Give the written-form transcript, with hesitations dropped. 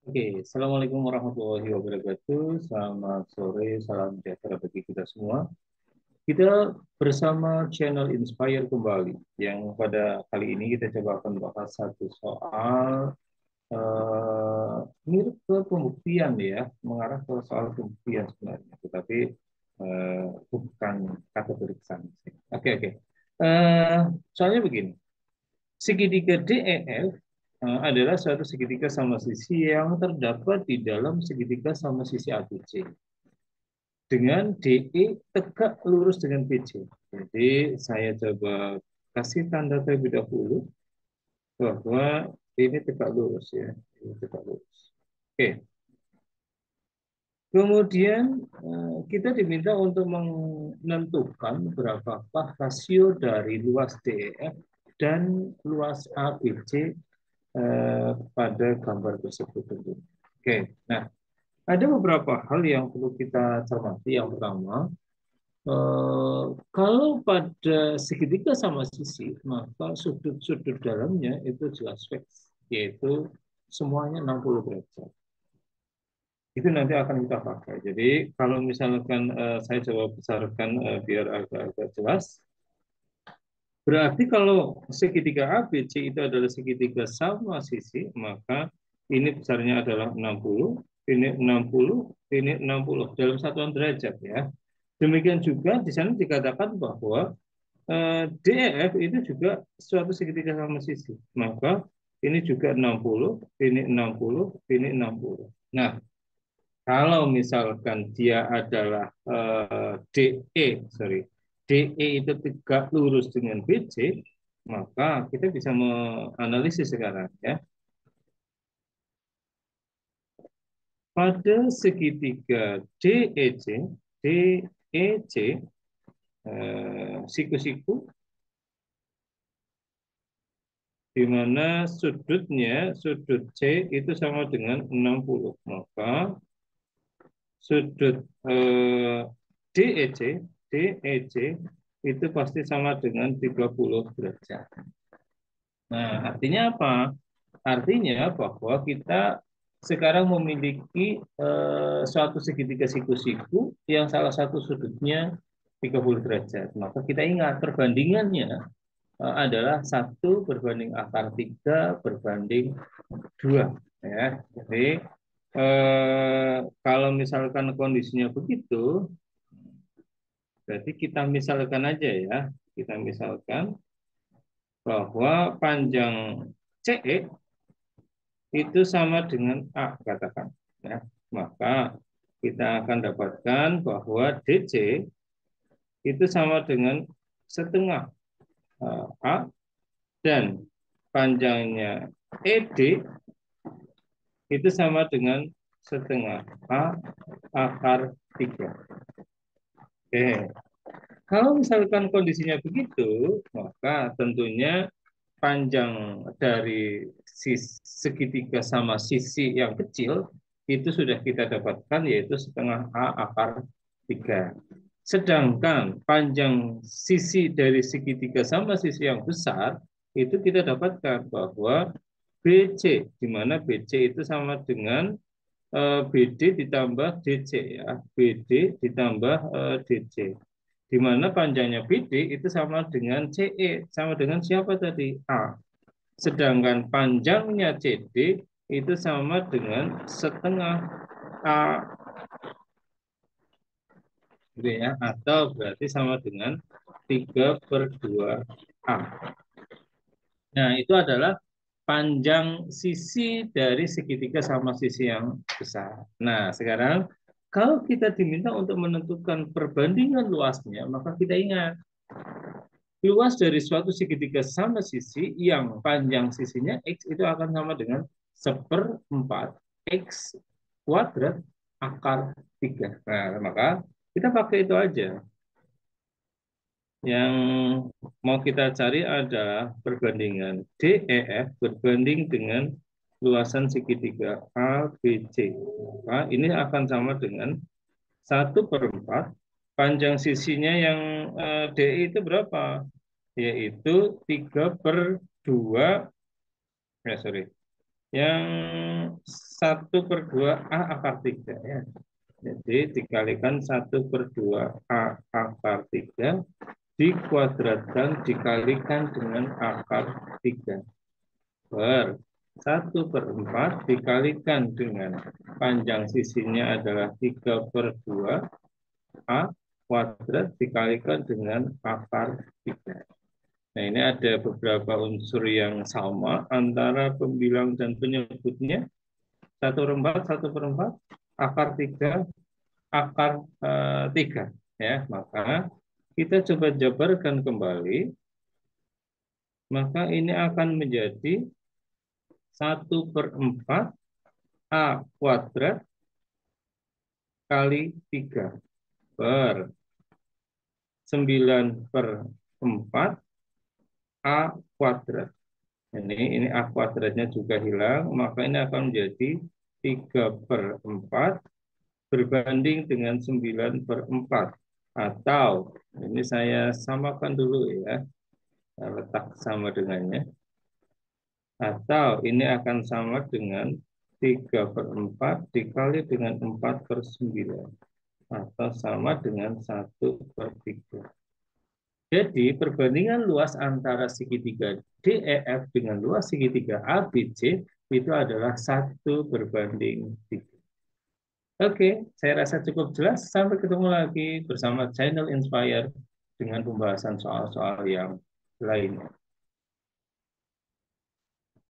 Oke, Assalamualaikum warahmatullahi wabarakatuh. Selamat sore, salam sejahtera bagi kita semua. Kita bersama channel Inspire kembali, yang pada kali ini kita coba akan bahas satu soal mirip ke pembuktian ya, mengarah ke soal pembuktian sebenarnya, tetapi bukan kategori sains. Oke, oke. Eh, Soalnya begini. Segitiga DEF adalah suatu segitiga sama sisi yang terdapat di dalam segitiga sama sisi ABC dengan DE tegak lurus dengan BC. Jadi saya coba kasih tanda terlebih dahulu bahwa ini tegak lurus ya, ini tegak lurus. Oke, kemudian kita diminta untuk menentukan berapakah rasio dari luas DEF dan luas ABC pada gambar tersebut tentu. Oke, nah ada beberapa hal yang perlu kita cermati. Yang pertama, kalau pada segitiga sama sisi, maka sudut-sudut dalamnya itu jelas fix, yaitu semuanya 60 derajat. Itu nanti akan kita pakai. Jadi kalau misalkan saya coba besarkan biar agak-agak jelas, berarti kalau segitiga ABC itu adalah segitiga sama sisi, maka ini besarnya adalah 60, ini 60, ini 60 dalam satuan derajat ya. Demikian juga di sana dikatakan bahwa DEF itu juga suatu segitiga sama sisi. Maka ini juga 60, ini 60, ini 60. Nah, kalau misalkan dia adalah sorry, DE itu tegak lurus dengan BC, maka kita bisa menganalisis sekarang ya. Pada segitiga DEC, siku-siku, di mana sudut C itu sama dengan 60. Maka sudut DEC, DEC itu pasti sama dengan 30 derajat. Nah, artinya apa? Artinya bahwa kita sekarang memiliki suatu segitiga siku-siku yang salah satu sudutnya 30 derajat. Maka kita ingat perbandingannya adalah 1/akar 3 berbanding 2. Ya. Jadi kalau misalkan kondisinya begitu, berarti kita misalkan aja ya, kita misalkan bahwa panjang CE itu sama dengan A katakan. Ya. Maka kita akan dapatkan bahwa DC itu sama dengan setengah A dan panjangnya ED itu sama dengan setengah A/3. Oke. Kalau misalkan kondisinya begitu, maka tentunya panjang dari segitiga sama sisi yang kecil itu sudah kita dapatkan, yaitu setengah A/3. Sedangkan panjang sisi dari segitiga sama sisi yang besar itu kita dapatkan bahwa BC, di mana BC itu sama dengan BD ditambah DC ya, BD ditambah DC. Di mana panjangnya BD itu sama dengan CE, sama dengan siapa tadi? A. Sedangkan panjangnya CD itu sama dengan setengah A, gitu ya, atau berarti sama dengan 3/2 A. Nah, itu adalah panjang sisi dari segitiga sama sisi yang besar. Nah, sekarang kalau kita diminta untuk menentukan perbandingan luasnya, maka kita ingat luas dari suatu segitiga sama sisi yang panjang sisinya X itu akan sama dengan 1/4 X kuadrat akar 3. Nah, maka kita pakai itu aja. Yang mau kita cari adalah perbandingan DEF berbanding dengan luasan segitiga ABC. Nah, ini akan sama dengan 1/4 panjang sisinya yang DI itu berapa? Yaitu 3/2, sorry, Yang 1/2 A akar 3 ya. Jadi dikalikan 1/2 A akar 3 dikuadratkan dikalikan dengan akar 3 per 1/4 dikalikan dengan panjang sisinya adalah 3/2 A kuadrat dikalikan dengan akar 3. Nah, ini ada beberapa unsur yang sama antara pembilang dan penyebutnya. 1/4, 1/4, akar 3, akar 3. Ya, maka kita coba jabarkan kembali, maka ini akan menjadi 1/4 A kuadrat kali 3 per 9/4 A kuadrat. Ini A kuadratnya juga hilang, maka ini akan menjadi 3/4 berbanding dengan 9/4. Atau, ini saya samakan dulu ya, saya letak sama dengannya. Atau ini akan sama dengan 3/4 dikali dengan 4/9. Atau sama dengan 1/3. Jadi perbandingan luas antara segitiga DEF dengan luas segitiga ABC itu adalah 1/3. Oke, saya rasa cukup jelas. Sampai ketemu lagi bersama channel Inspire dengan pembahasan soal-soal yang lainnya.